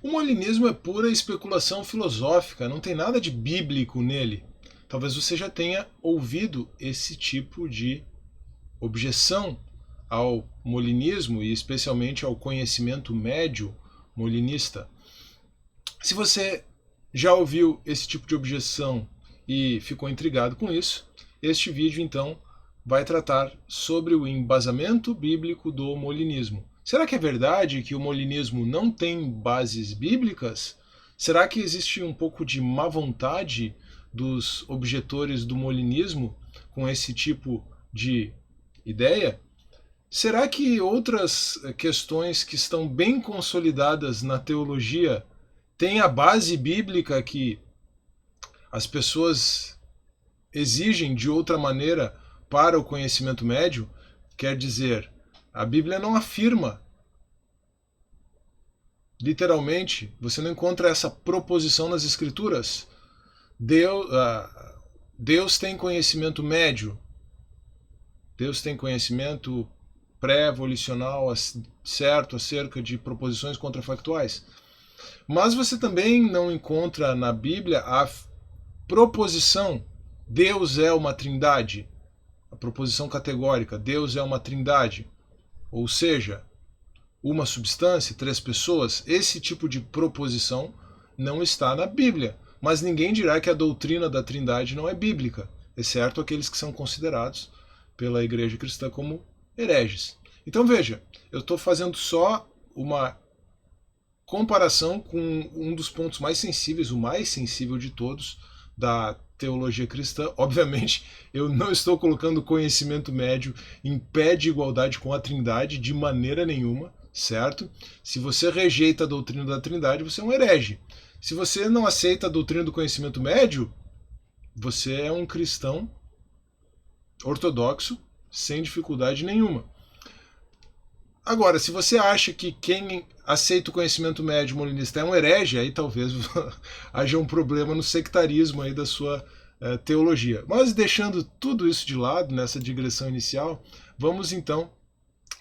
O molinismo é pura especulação filosófica, não tem nada de bíblico nele. Talvez você já tenha ouvido esse tipo de objeção ao molinismo e especialmente ao conhecimento médio molinista. Se você já ouviu esse tipo de objeção e ficou intrigado com isso, este vídeo então vai tratar sobre o embasamento bíblico do molinismo. Será que é verdade que o molinismo não tem bases bíblicas? Será que existe um pouco de má vontade dos objetores do molinismo com esse tipo de ideia? Será que outras questões que estão bem consolidadas na teologia têm a base bíblica que as pessoas exigem de outra maneira para o conhecimento médio? Quer dizer, a Bíblia não afirma, literalmente, você não encontra essa proposição nas Escrituras. Deus tem conhecimento médio, Deus tem conhecimento pré-volicional certo acerca de proposições contrafactuais. Mas você também não encontra na Bíblia a proposição Deus é uma trindade, a proposição categórica Deus é uma trindade, ou seja, uma substância, três pessoas. Esse tipo de proposição não está na Bíblia, mas ninguém dirá que a doutrina da trindade não é bíblica, exceto aqueles que são considerados pela igreja cristã como hereges. Então veja, eu estou fazendo só uma comparação com um dos pontos mais sensíveis, o mais sensível de todos, da teologia cristã. Obviamente, eu não estou colocando conhecimento médio em pé de igualdade com a Trindade de maneira nenhuma, certo? Se você rejeita a doutrina da Trindade, você é um herege. Se você não aceita a doutrina do conhecimento médio, você é um cristão ortodoxo sem dificuldade nenhuma. Agora, se você acha que quem aceita o conhecimento médio molinista é um herege, aí talvez haja um problema no sectarismo aí da sua teologia. Mas deixando tudo isso de lado, nessa digressão inicial, vamos então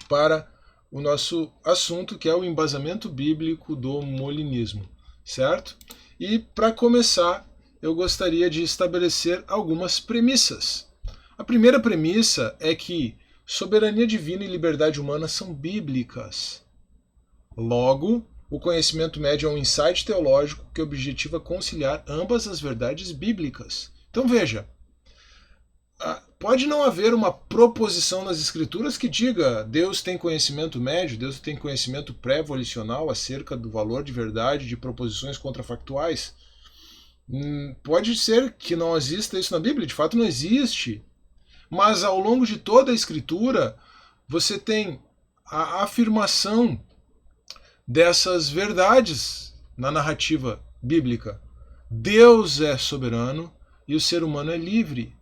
para o nosso assunto, que é o embasamento bíblico do molinismo, certo? E para começar, eu gostaria de estabelecer algumas premissas. A primeira premissa é que soberania divina e liberdade humana são bíblicas. Logo, o conhecimento médio é um insight teológico que objetiva conciliar ambas as verdades bíblicas. Então veja, pode não haver uma proposição nas Escrituras que diga Deus tem conhecimento médio, Deus tem conhecimento pré-volicional acerca do valor de verdade de proposições contrafactuais. Pode ser que não exista isso na Bíblia, de fato não existe. Mas ao longo de toda a Escritura, você tem a afirmação dessas verdades na narrativa bíblica. Deus é soberano e o ser humano é livre.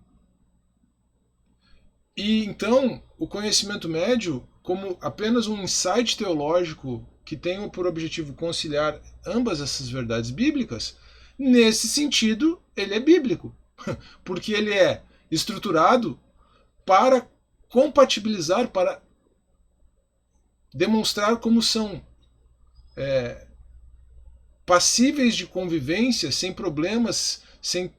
E então, o conhecimento médio, como apenas um insight teológico que tem por objetivo conciliar ambas essas verdades bíblicas, nesse sentido, ele é bíblico. Porque ele é estruturado para compatibilizar, para demonstrar como são passíveis de convivência, sem problemas, sem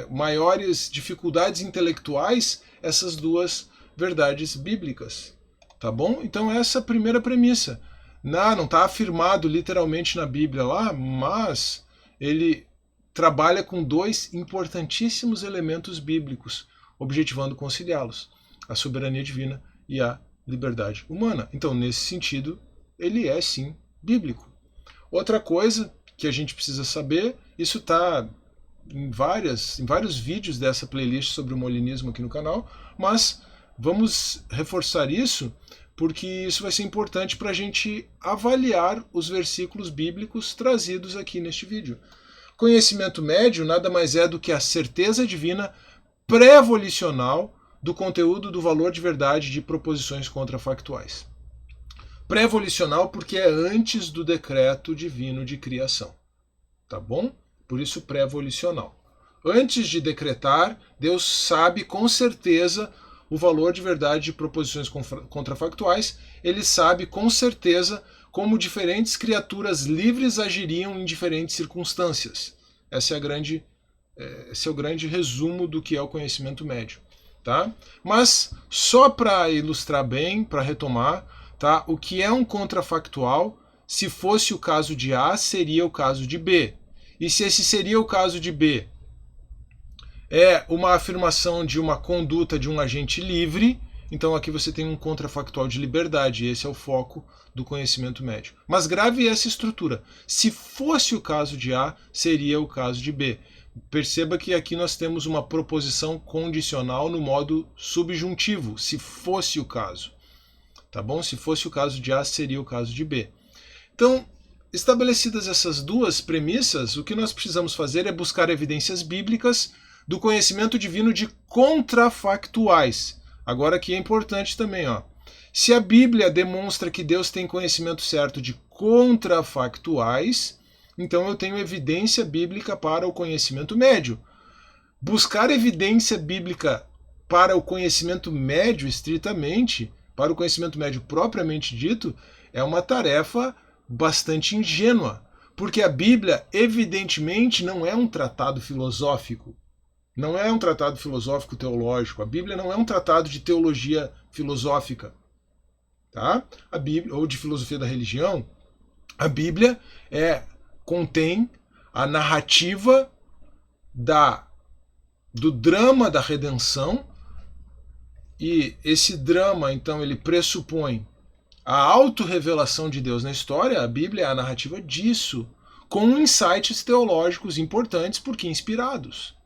maiores dificuldades intelectuais, essas duas verdades bíblicas. Tá bom? Então essa é a primeira premissa. Não está afirmado literalmente na Bíblia lá, mas ele trabalha com dois importantíssimos elementos bíblicos, objetivando conciliá-los: a soberania divina e a liberdade humana. Então, nesse sentido, ele é sim bíblico. Outra coisa que a gente precisa saber, isso está em vários vídeos dessa playlist sobre o molinismo aqui no canal, mas vamos reforçar isso porque isso vai ser importante para a gente avaliar os versículos bíblicos trazidos aqui neste vídeo. Conhecimento médio nada mais é do que a certeza divina pré-volicional do conteúdo do valor de verdade de proposições contrafactuais. Pré-volicional porque é antes do decreto divino de criação. Tá bom? Por isso pré-volicional. Antes de decretar, Deus sabe com certeza o valor de verdade de proposições contrafactuais. Ele sabe com certeza como diferentes criaturas livres agiriam em diferentes circunstâncias. Esse é o grande resumo do que é o conhecimento médio. Tá? Mas, só para ilustrar bem, para retomar, tá? O que é um contrafactual? Se fosse o caso de A, seria o caso de B. E se esse seria o caso de B, é uma afirmação de uma conduta de um agente livre, então aqui você tem um contrafactual de liberdade, e esse é o foco do conhecimento médio. Mas grave essa estrutura. Se fosse o caso de A, seria o caso de B. Perceba que aqui nós temos uma proposição condicional no modo subjuntivo, se fosse o caso. Tá bom? Se fosse o caso de A, seria o caso de B. Então, estabelecidas essas duas premissas, o que nós precisamos fazer é buscar evidências bíblicas do conhecimento divino de contrafactuais. Agora aqui é importante também, ó. Se a Bíblia demonstra que Deus tem conhecimento certo de contrafactuais, então eu tenho evidência bíblica para o conhecimento médio. Buscar evidência bíblica para o conhecimento médio estritamente, para o conhecimento médio propriamente dito, é uma tarefa bastante ingênua, porque a Bíblia evidentemente não é um tratado filosófico. Não é um tratado filosófico teológico. A Bíblia não é um tratado de teologia filosófica, tá? A Bíblia, ou de filosofia da religião. A Bíblia contém a narrativa do drama da redenção, e esse drama, então, ele pressupõe a autorrevelação de Deus na história. A Bíblia é a narrativa disso, com insights teológicos importantes, porque inspirados.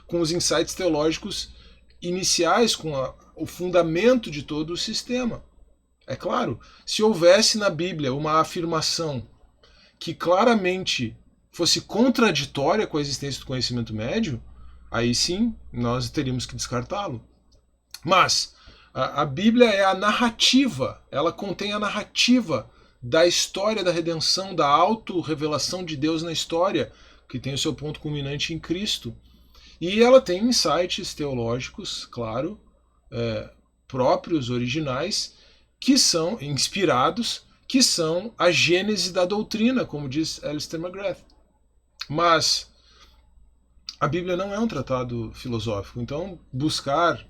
Com os insights teológicos iniciais, com o fundamento de todo o sistema. É claro, se houvesse na Bíblia uma afirmação que claramente fosse contraditória com a existência do conhecimento médio, aí sim nós teríamos que descartá-lo. Mas a Bíblia é a narrativa, ela contém a narrativa da história da redenção, da autorrevelação de Deus na história, que tem o seu ponto culminante em Cristo. E ela tem insights teológicos, claro, próprios, originais, que são inspirados, que são a gênese da doutrina, como diz Alistair McGrath. Mas a Bíblia não é um tratado filosófico, então buscar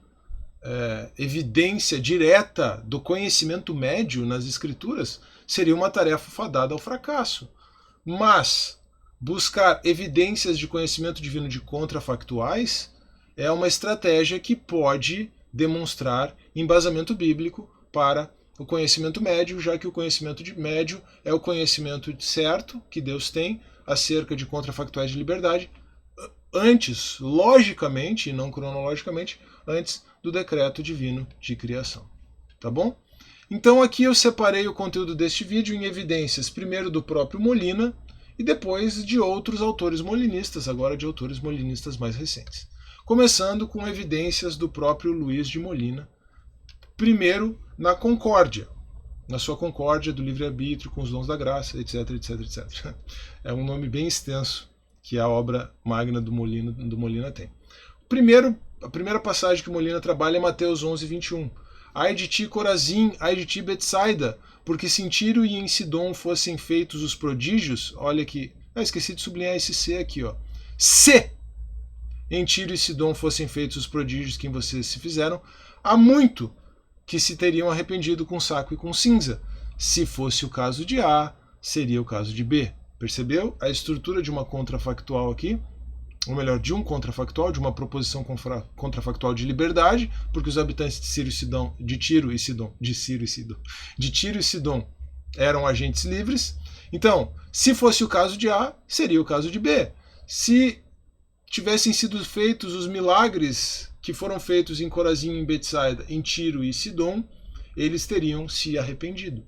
evidência direta do conhecimento médio nas Escrituras seria uma tarefa fadada ao fracasso. Mas buscar evidências de conhecimento divino de contrafactuais é uma estratégia que pode demonstrar embasamento bíblico para o conhecimento médio, já que o conhecimento médio é o conhecimento certo que Deus tem acerca de contrafactuais de liberdade, antes, logicamente, e não cronologicamente, antes do decreto divino de criação. Tá bom? Então aqui eu separei o conteúdo deste vídeo em evidências, primeiro do próprio Molina, e depois de outros autores molinistas, agora de autores molinistas mais recentes. Começando com evidências do próprio Luiz de Molina, primeiro na Concórdia, na sua Concórdia do livre-arbítrio com os dons da graça, etc, etc, etc. É um nome bem extenso que a obra magna do Molina tem. A primeira passagem que Molina trabalha é Mateus 11, 21. Ai de ti, Corazim, ai de ti, Betsaida, porque se em Tiro e em Sidom fossem feitos os prodígios, olha aqui, esqueci de sublinhar esse C aqui, ó. Se em Tiro e Sidom fossem feitos os prodígios que em vocês se fizeram, há muito que se teriam arrependido com saco e com cinza. Se fosse o caso de A, seria o caso de B. Percebeu a estrutura de uma contrafactual aqui? Ou melhor, de um contrafactual, de uma proposição contrafactual de liberdade, porque os habitantes de Tiro e Sidom eram agentes livres. Então, se fosse o caso de A, seria o caso de B. Se tivessem sido feitos os milagres que foram feitos em Corazim e em Betsaida, em Tiro e Sidom, eles teriam se arrependido.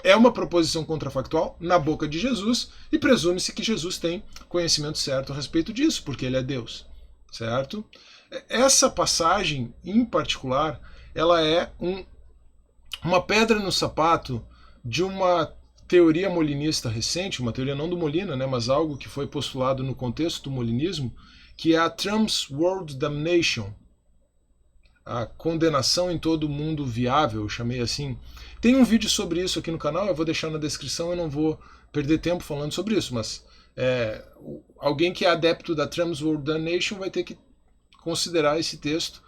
É uma proposição contrafactual na boca de Jesus, e presume-se que Jesus tem conhecimento certo a respeito disso, porque ele é Deus, certo? Essa passagem, em particular, ela é uma pedra no sapato de uma teoria molinista recente, uma teoria não do Molina, né, mas algo que foi postulado no contexto do molinismo, que é a Transworld Damnation. a condenação em todo mundo viável, eu chamei assim. Tem um vídeo sobre isso aqui no canal, eu vou deixar na descrição, eu não vou perder tempo falando sobre isso, mas alguém que é adepto da Transworld Damnation vai ter que considerar esse texto,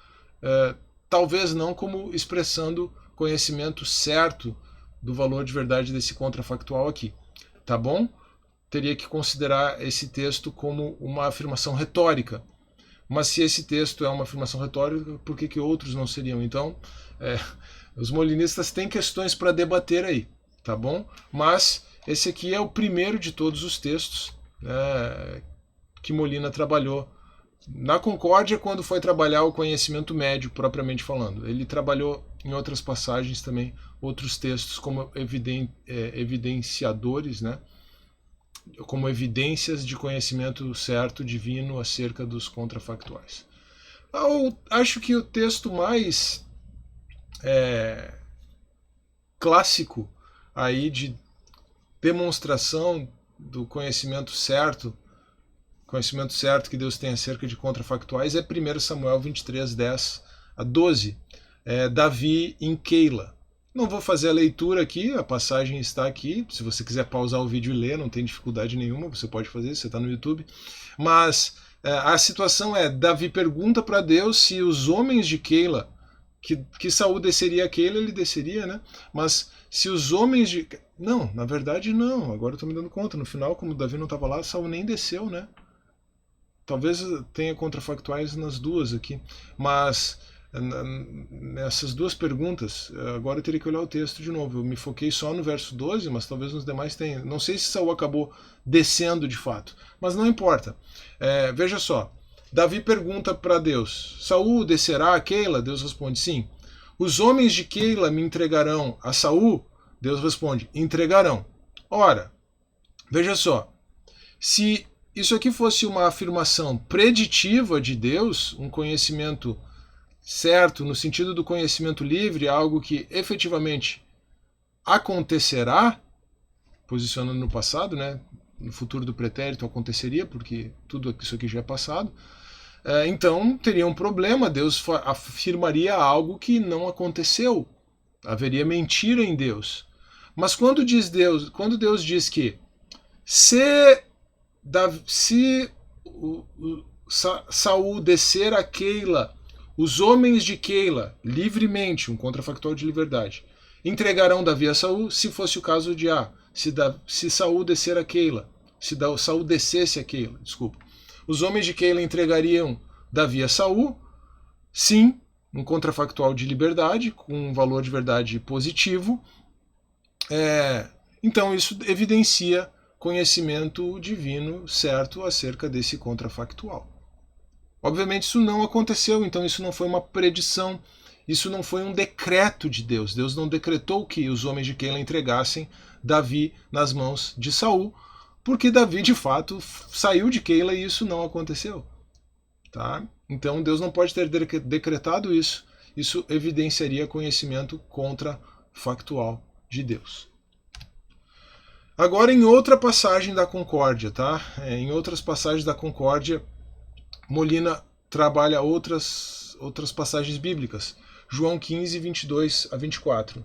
talvez não como expressando conhecimento certo do valor de verdade desse contrafactual aqui, tá bom? Teria que considerar esse texto como uma afirmação retórica. Mas se esse texto é uma afirmação retórica, por que outros não seriam? Então, os molinistas têm questões para debater aí, tá bom? Mas esse aqui é o primeiro de todos os textos que Molina trabalhou na Concórdia quando foi trabalhar o conhecimento médio, propriamente falando. Ele trabalhou em outras passagens também, outros textos como evidenciadores, né? Como evidências de conhecimento certo divino acerca dos contrafactuais. Eu acho que o texto mais clássico aí de demonstração do conhecimento certo que Deus tem acerca de contrafactuais é 1 Samuel 23, 10 a 12, Davi em Keila. Não vou fazer a leitura aqui, a passagem está aqui. Se você quiser pausar o vídeo e ler, não tem dificuldade nenhuma, você pode fazer isso, você está no YouTube. Mas a situação é, Davi pergunta para Deus se os homens de Keila, que Saul desceria a Keila, ele desceria, né? Mas se os homens de... Não, na verdade não, agora eu estou me dando conta. No final, como Davi não estava lá, Saul nem desceu, né? Talvez tenha contrafactuais nas duas aqui, mas... nessas duas perguntas, agora eu teria que olhar o texto de novo. Eu me foquei só no verso 12, mas talvez nos demais tenha. Não sei se Saul acabou descendo de fato, mas não importa. Veja só, Davi pergunta para Deus, Saul descerá a Keila? Deus responde, sim. Os homens de Keila me entregarão a Saul? Deus responde, entregarão. Ora, veja só, se isso aqui fosse uma afirmação preditiva de Deus, um conhecimento certo, no sentido do conhecimento livre, algo que efetivamente acontecerá, posicionando no passado, né? No futuro do pretérito aconteceria, porque tudo isso aqui já é passado, então teria um problema, Deus afirmaria algo que não aconteceu, haveria mentira em Deus. Mas quando Deus diz que se Saul descer a Keila, os homens de Keila, livremente, um contrafactual de liberdade, entregarão Davi a Saul, se fosse o caso de se Saul descer a Keila, se Saul descesse a Keila, desculpa. Os homens de Keila entregariam Davi a Saul, sim, um contrafactual de liberdade, com um valor de verdade positivo. Então isso evidencia conhecimento divino certo acerca desse contrafactual. Obviamente isso não aconteceu, então isso não foi uma predição, isso não foi um decreto de Deus. Deus não decretou que os homens de Keila entregassem Davi nas mãos de Saul, porque Davi de fato saiu de Keila e isso não aconteceu. Tá? Então Deus não pode ter decretado isso. Isso evidenciaria conhecimento contrafactual de Deus. Agora em outra passagem da Concórdia, tá? Em outras passagens da Concórdia, Molina trabalha outras passagens bíblicas. João 15, 22 a 24.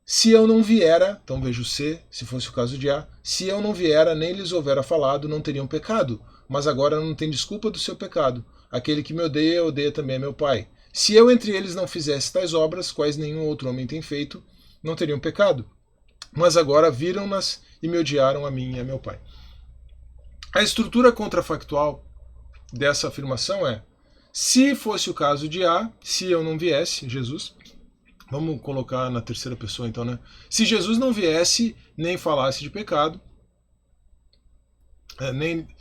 Se eu não viera, então veja o se fosse o caso de A, se eu não viera, nem lhes houvera falado, não teriam pecado, mas agora não tem desculpa do seu pecado. Aquele que me odeia, odeia também a meu Pai. Se eu entre eles não fizesse tais obras, quais nenhum outro homem tem feito, não teriam pecado. Mas agora viram-nas e me odiaram a mim e a meu Pai. A estrutura contrafactual dessa afirmação é, se fosse o caso de A, se eu não viesse, Jesus, vamos colocar na terceira pessoa então, né? Se Jesus não viesse, nem falasse de pecado,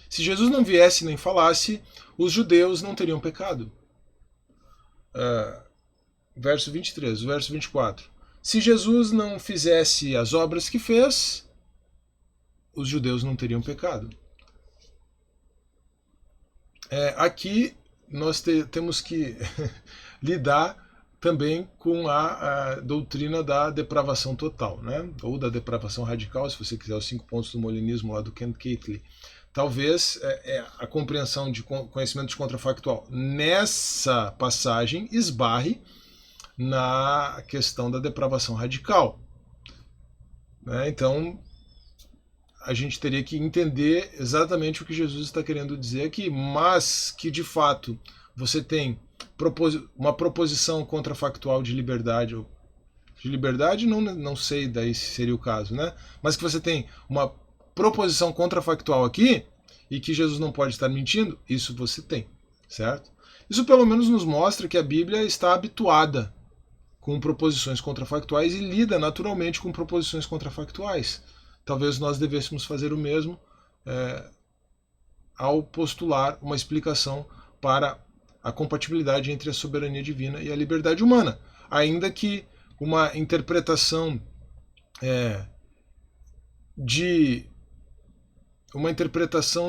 se Jesus não viesse nem falasse, os judeus não teriam pecado. Verso 23, verso 24. Se Jesus não fizesse as obras que fez, os judeus não teriam pecado. Aqui nós temos que lidar também com a doutrina da depravação total, né? Ou da depravação radical, se você quiser, os 5 pontos do molinismo lá do Ken Keatley. talvez a compreensão de conhecimento de contrafactual nessa passagem esbarre na questão da depravação radical. Né? Então, a gente teria que entender exatamente o que Jesus está querendo dizer aqui, mas que, de fato, você tem uma proposição contrafactual de liberdade, não sei daí se seria o caso, né? Mas que você tem uma proposição contrafactual aqui e que Jesus não pode estar mentindo, isso você tem, certo? Isso pelo menos nos mostra que a Bíblia está habituada com proposições contrafactuais e lida naturalmente com proposições contrafactuais. Talvez nós devêssemos fazer o mesmo ao postular uma explicação para a compatibilidade entre a soberania divina e a liberdade humana, ainda que uma interpretação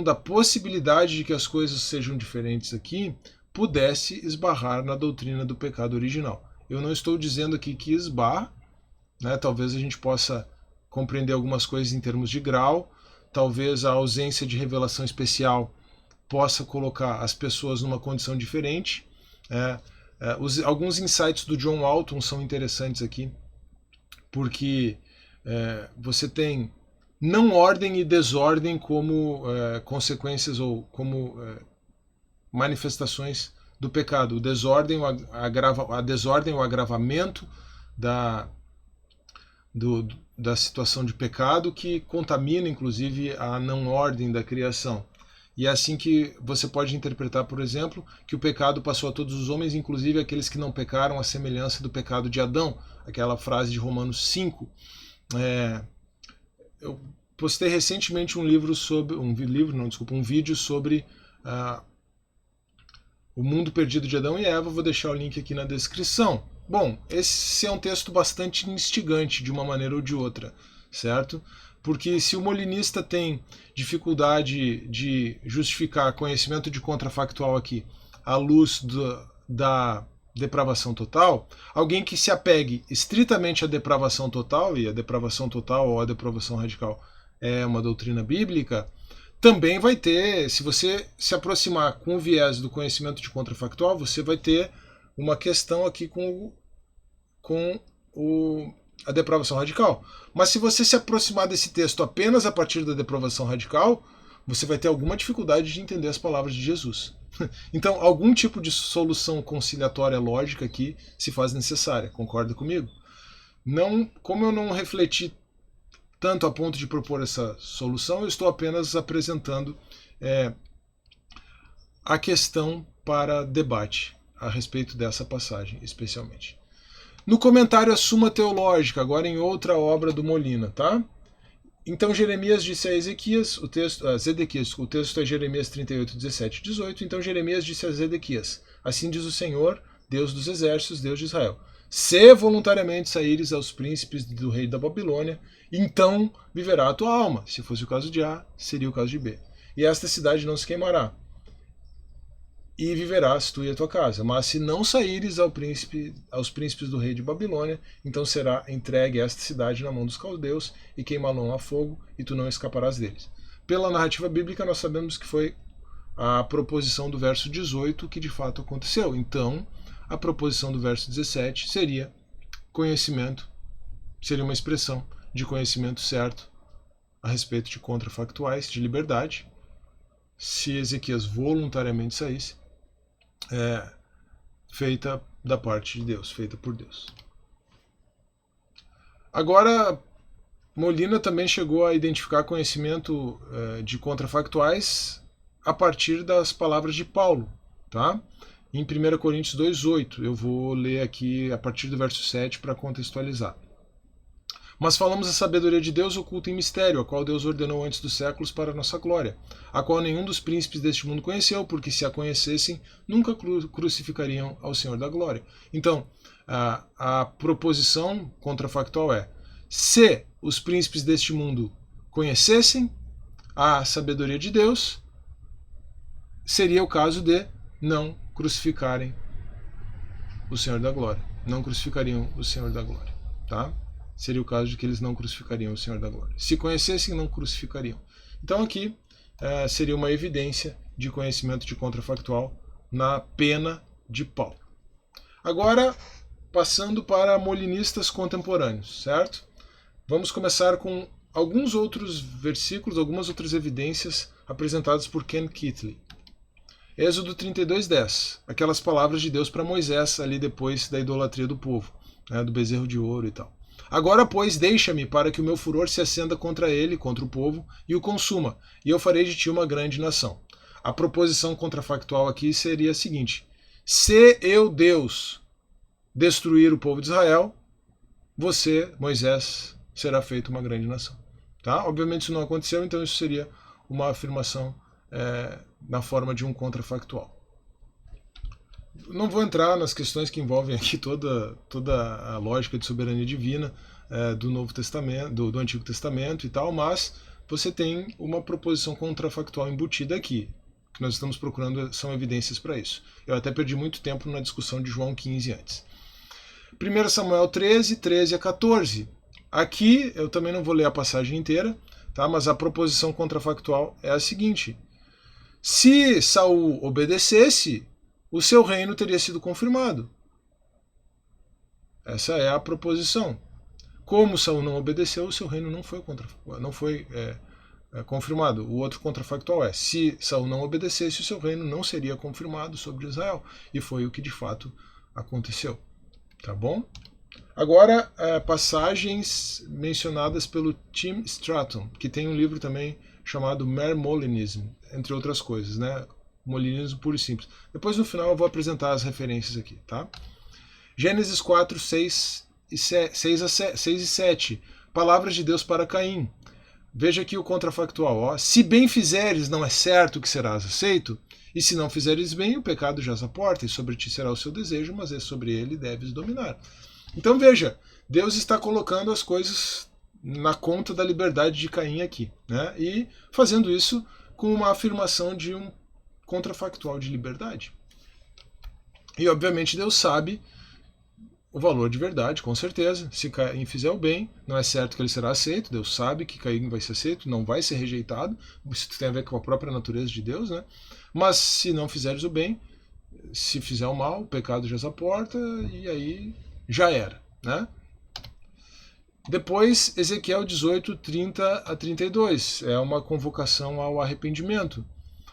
da possibilidade de que as coisas sejam diferentes aqui pudesse esbarrar na doutrina do pecado original. Eu não estou dizendo aqui que esbarra, né? Talvez a gente possa compreender algumas coisas em termos de grau, talvez a ausência de revelação especial possa colocar as pessoas numa condição diferente. Alguns insights do John Walton são interessantes aqui, porque você tem não ordem e desordem como consequências ou como manifestações do pecado. A desordem, o agravamento da situação de pecado que contamina, inclusive, a não ordem da criação. E é assim que você pode interpretar, por exemplo, que o pecado passou a todos os homens, inclusive aqueles que não pecaram, à semelhança do pecado de Adão. Aquela frase de Romanos 5. Eu postei recentemente um vídeo sobre o mundo perdido de Adão e Eva. Vou deixar o link aqui na descrição. Bom, esse é um texto bastante instigante de uma maneira ou de outra, certo? Porque se o molinista tem dificuldade de justificar conhecimento de contrafactual aqui à luz da depravação total, alguém que se apegue estritamente à depravação total, e a depravação total ou a depravação radical é uma doutrina bíblica, também vai ter, se você se aproximar com o viés do conhecimento de contrafactual, você vai ter uma questão aqui com a depravação radical. Mas se você se aproximar desse texto apenas a partir da depravação radical, você vai ter alguma dificuldade de entender as palavras de Jesus. Então, algum tipo de solução conciliatória lógica aqui se faz necessária. Concorda comigo? Como eu não refleti tanto a ponto de propor essa solução, eu estou apenas apresentando a questão para debate a respeito dessa passagem, especialmente. No comentário A Suma Teológica, agora em outra obra do Molina, tá? Então Jeremias disse a Ezequias, o texto é Jeremias 38, 17 e 18, então Jeremias disse a Zedequias, assim diz o Senhor, Deus dos exércitos, Deus de Israel, se voluntariamente saíres aos príncipes do rei da Babilônia, então viverá a tua alma. Se fosse o caso de A, seria o caso de B. E esta cidade não se queimará, e viverás tu e a tua casa. Mas se não saíres aos príncipes do rei de Babilônia, então será entregue esta cidade na mão dos caldeus, e queimá-la a fogo, e tu não escaparás deles. Pela narrativa bíblica, nós sabemos que foi a proposição do verso 18 que de fato aconteceu. Então, a proposição do verso 17 seria conhecimento, seria uma expressão de conhecimento certo a respeito de contrafactuais, de liberdade, se Ezequias voluntariamente saísse, feita da parte de Deus, feita por Deus. Agora, Molina também chegou a identificar conhecimento de contrafactuais a partir das palavras de Paulo, tá? Em 1 Coríntios 2,8, eu vou ler aqui a partir do verso 7 para contextualizar. Mas falamos a sabedoria de Deus oculta em mistério, a qual Deus ordenou antes dos séculos para a nossa glória, a qual nenhum dos príncipes deste mundo conheceu, porque se a conhecessem, nunca crucificariam ao Senhor da glória. Então, a proposição contrafactual é: se os príncipes deste mundo conhecessem a sabedoria de Deus, seria o caso de não crucificarem o Senhor da glória. Não crucificariam o Senhor da glória, tá? Seria o caso de que eles não crucificariam o Senhor da glória. Se conhecessem, não crucificariam. Então aqui seria uma evidência de conhecimento de contrafactual na pena de pau. Agora, passando para molinistas contemporâneos, certo? Vamos começar com alguns outros versículos, algumas outras evidências apresentadas por Ken Keatley. Êxodo 32:10, aquelas palavras de Deus para Moisés ali depois da idolatria do povo, né, do bezerro de ouro e tal. Agora, pois, deixa-me para que o meu furor se acenda contra ele, contra o povo, e o consuma, e eu farei de ti uma grande nação. A proposição contrafactual aqui seria a seguinte: se eu, Deus, destruir o povo de Israel, você, Moisés, será feito uma grande nação. Tá? Obviamente isso não aconteceu, então isso seria uma afirmação na forma de um contrafactual. Não vou entrar nas questões que envolvem aqui toda a lógica de soberania divina do Novo Testamento, do Antigo Testamento e tal, mas você tem uma proposição contrafactual embutida aqui. O que nós estamos procurando são evidências para isso. Eu até perdi muito tempo na discussão de João 15 antes. 1 Samuel 13 a 14. Aqui eu também não vou ler a passagem inteira, tá? Mas a proposição contrafactual é a seguinte: se Saul obedecesse, o seu reino teria sido confirmado. Essa é a proposição. Como Saul não obedeceu, o seu reino não foi confirmado. O outro contrafactual é: se Saul não obedecesse, o seu reino não seria confirmado sobre Israel. E foi o que de fato aconteceu. Tá bom? Agora, passagens mencionadas pelo Tim Stratton, que tem um livro também chamado Mere Molinism, entre outras coisas, né? Molinismo puro e simples. Depois, no final, eu vou apresentar as referências aqui, tá? Gênesis 4, 6 e 7. Palavras de Deus para Caim. Veja aqui o contrafactual. Ó. Se bem fizeres, não é certo que serás aceito? E se não fizeres bem, o pecado jaz à porta, e sobre ti será o seu desejo, mas é sobre ele deves dominar. Então veja, Deus está colocando as coisas na conta da liberdade de Caim aqui, né? E fazendo isso com uma afirmação de um contrafactual de liberdade. E obviamente Deus sabe o valor de verdade, com certeza. Se Caim fizer o bem, não é certo que ele será aceito. Deus sabe que Caim vai ser aceito, não vai ser rejeitado. Isso tem a ver com a própria natureza de Deus, né? Mas se não fizeres o bem, se fizer o mal, o pecado jaz à porta, e aí já era, né? Depois, Ezequiel 18, 30 a 32. É uma convocação ao arrependimento.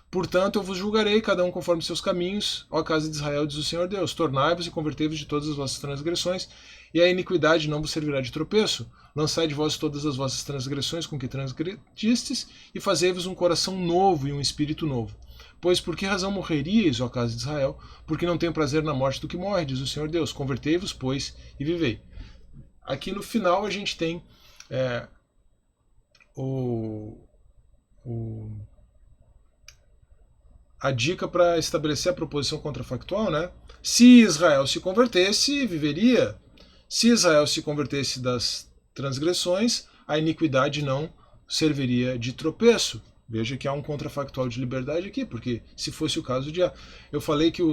Portanto, eu vos julgarei, cada um conforme seus caminhos, ó casa de Israel, diz o Senhor Deus. Tornai-vos e convertei-vos de todas as vossas transgressões, e a iniquidade não vos servirá de tropeço. Lançai de vós todas as vossas transgressões com que transgredistes, e fazei-vos um coração novo e um espírito novo. Pois por que razão morreríeis, ó casa de Israel? Porque não tenho prazer na morte do que morre, diz o Senhor Deus. Convertei-vos, pois, e vivei. Aqui no final a gente tem a dica para estabelecer a proposição contrafactual, né? Se Israel se convertesse, viveria. Se Israel se convertesse das transgressões, a iniquidade não serviria de tropeço. Veja que há um contrafactual de liberdade aqui, porque se fosse o caso de A, eu falei que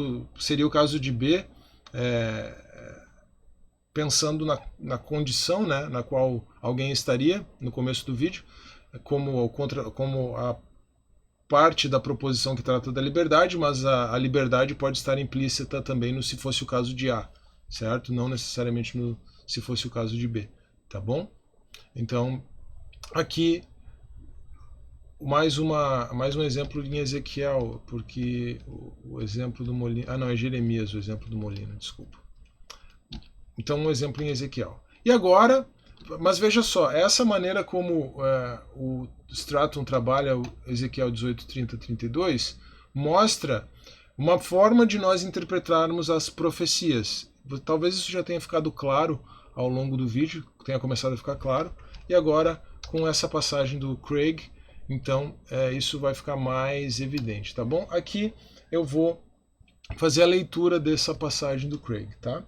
seria o caso de B, pensando na condição, né, na qual alguém estaria no começo do vídeo, como a parte da proposição que trata da liberdade, mas a liberdade pode estar implícita também no se fosse o caso de A, certo? Não necessariamente no se fosse o caso de B, tá bom? Então, aqui mais um exemplo em Ezequiel, porque o exemplo do Molino... Ah, não, é Jeremias o exemplo do Molino, desculpa. Então, um exemplo em Ezequiel. E agora, mas veja só, essa maneira como o Stratton trabalha o Ezequiel 18, 30, 32, mostra uma forma de nós interpretarmos as profecias. Talvez isso já tenha ficado claro ao longo do vídeo, tenha começado a ficar claro, e agora, com essa passagem do Craig, então isso vai ficar mais evidente, tá bom? Aqui eu vou fazer a leitura dessa passagem do Craig, tá?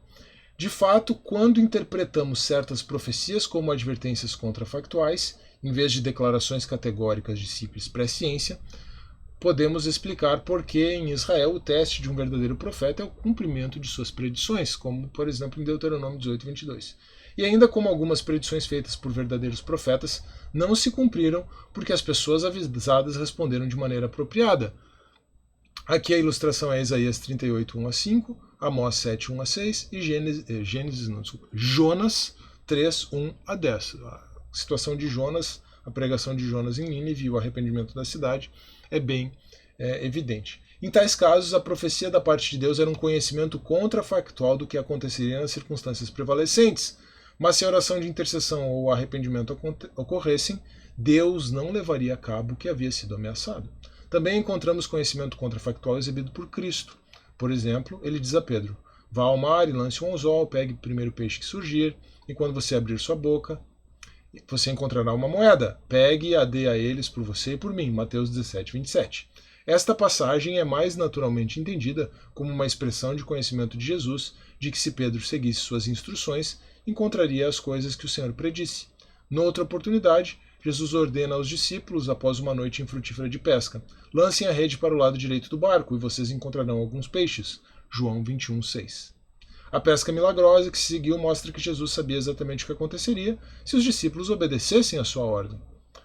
De fato, quando interpretamos certas profecias como advertências contrafactuais, em vez de declarações categóricas de simples presciência, podemos explicar por que em Israel o teste de um verdadeiro profeta é o cumprimento de suas predições, como, por exemplo, em Deuteronômio 18, 22. E ainda como algumas predições feitas por verdadeiros profetas não se cumpriram porque as pessoas avisadas responderam de maneira apropriada. Aqui a ilustração é Isaías 38, 1 a 5, Amós 7, 1 a 6 e Jonas 3, 1 a 10. A situação de Jonas, a pregação de Jonas em Nínive e o arrependimento da cidade é bem evidente. Em tais casos, a profecia da parte de Deus era um conhecimento contrafactual do que aconteceria nas circunstâncias prevalecentes. Mas se a oração de intercessão ou arrependimento ocorressem, Deus não levaria a cabo o que havia sido ameaçado. Também encontramos conhecimento contrafactual exibido por Cristo. Por exemplo, ele diz a Pedro: vá ao mar e lance um anzol, pegue o primeiro peixe que surgir, e quando você abrir sua boca, você encontrará uma moeda. Pegue e a dê a eles por você e por mim. Mateus 17, 27. Esta passagem é mais naturalmente entendida como uma expressão de conhecimento de Jesus, de que se Pedro seguisse suas instruções, encontraria as coisas que o Senhor predisse. Noutra oportunidade, Jesus ordena aos discípulos, após uma noite infrutífera de pesca: lancem a rede para o lado direito do barco e vocês encontrarão alguns peixes. João 21, 6. A pesca milagrosa que se seguiu mostra que Jesus sabia exatamente o que aconteceria se os discípulos obedecessem à sua ordem.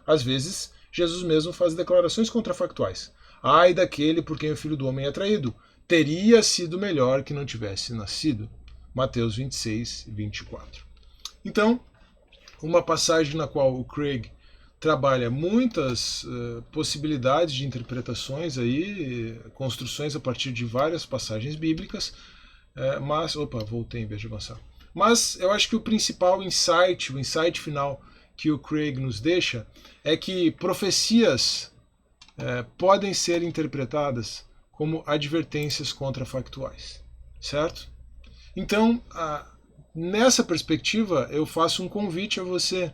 Às vezes, Jesus mesmo faz declarações contrafactuais. Ai daquele por quem o Filho do Homem é traído. Teria sido melhor que não tivesse nascido. Mateus 26, 24. Então, uma passagem na qual o Craig trabalha muitas possibilidades de interpretações aí, construções a partir de várias passagens bíblicas, mas, voltei em vez de avançar. Mas eu acho que o principal insight, o insight final que o Craig nos deixa é que profecias podem ser interpretadas como advertências contrafactuais, certo? Então, nessa perspectiva, eu faço um convite a você.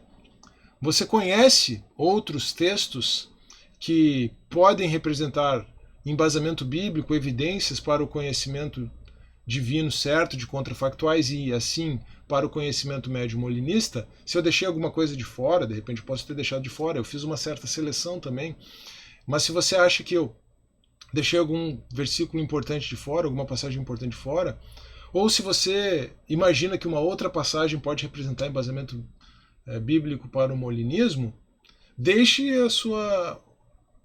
Você conhece outros textos que podem representar embasamento bíblico, evidências para o conhecimento divino certo de contrafactuais e, assim, para o conhecimento médio-molinista? Se eu deixei alguma coisa de fora, de repente eu posso ter deixado de fora, eu fiz uma certa seleção também, mas se você acha que eu deixei algum versículo importante de fora, alguma passagem importante de fora, ou se você imagina que uma outra passagem pode representar embasamento bíblico para o molinismo, deixe a sua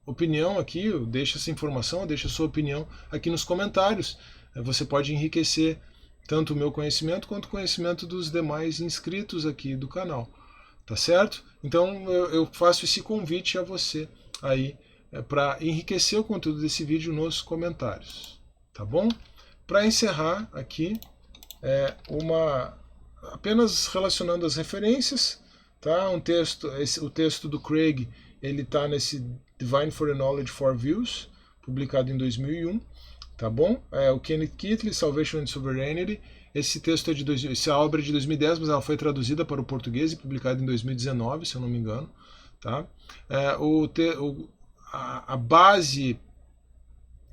opinião aqui, deixe essa informação, deixe a sua opinião aqui nos comentários. Você pode enriquecer tanto o meu conhecimento quanto o conhecimento dos demais inscritos aqui do canal, tá certo? Então eu faço esse convite a você aí para enriquecer o conteúdo desse vídeo nos comentários, tá bom? Para encerrar aqui, apenas relacionando as referências, tá? O texto do Craig, ele está nesse Divine Foreknowledge for Views, publicado em 2001, tá bom? O Kenneth Keatley, Salvation and Sovereignty. Esse texto essa obra é de 2010, mas ela foi traduzida para o português e publicada em 2019, se eu não me engano, tá? A base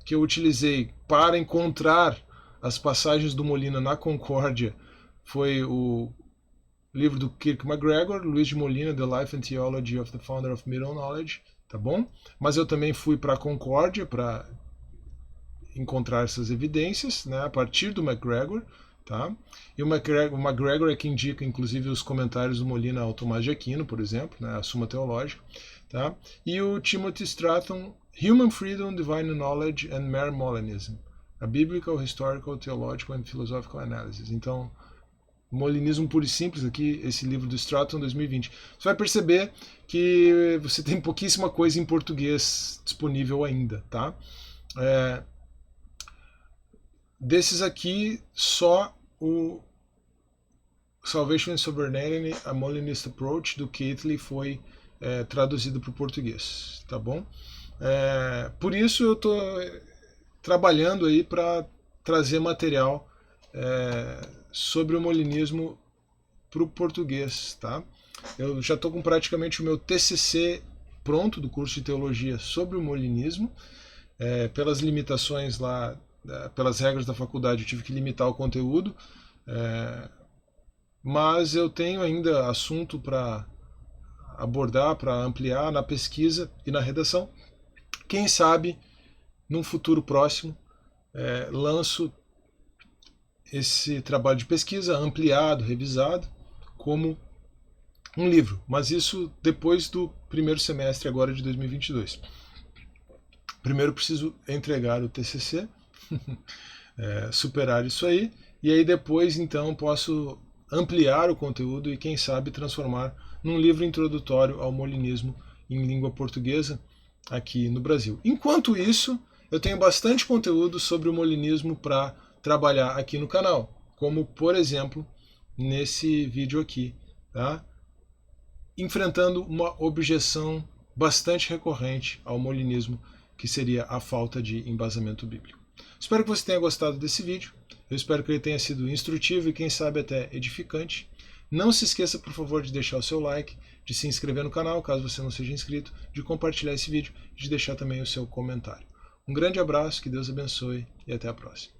que eu utilizei para encontrar as passagens do Molina na Concórdia foi o livro do Kirk McGregor, Luiz de Molina, The Life and Theology of the Founder of Middle Knowledge, tá bom? Mas eu também fui para a Concórdia para encontrar essas evidências, né, a partir do McGregor, tá? E o McGregor é que indica, inclusive, os comentários do Molina ao Tomás de Aquino, por exemplo, né, a Suma Teológica, tá? E o Timothy Stratton, Human Freedom, Divine Knowledge and Mere Molinism, a Biblical, Historical, Theological and Philosophical Analysis. Então, Molinismo puro e simples aqui, esse livro do Stratton 2020. Você vai perceber que você tem pouquíssima coisa em português disponível ainda, tá? Desses aqui, só o Salvation and Sovereignty, a Molinist Approach, do Keatley, foi traduzido para o português, tá bom? Por isso eu estou trabalhando aí para trazer material sobre o molinismo para o português, tá? Eu já estou com praticamente o meu TCC pronto do curso de teologia sobre o molinismo. Pelas limitações lá, pelas regras da faculdade, eu tive que limitar o conteúdo, mas eu tenho ainda assunto para abordar, para ampliar na pesquisa e na redação. Quem sabe, num futuro próximo, lanço esse trabalho de pesquisa ampliado, revisado, como um livro, mas isso depois do primeiro semestre agora de 2022. Primeiro preciso entregar o TCC, superar isso aí, e aí depois então posso ampliar o conteúdo e quem sabe transformar num livro introdutório ao molinismo em língua portuguesa aqui no Brasil. Enquanto isso, eu tenho bastante conteúdo sobre o molinismo para trabalhar aqui no canal, como por exemplo nesse vídeo aqui, tá? Enfrentando uma objeção bastante recorrente ao molinismo, que seria a falta de embasamento bíblico. Espero que você tenha gostado desse vídeo, eu espero que ele tenha sido instrutivo e quem sabe até edificante. Não se esqueça, por favor, de deixar o seu like, de se inscrever no canal, caso você não seja inscrito, de compartilhar esse vídeo e de deixar também o seu comentário. Um grande abraço, que Deus abençoe e até a próxima.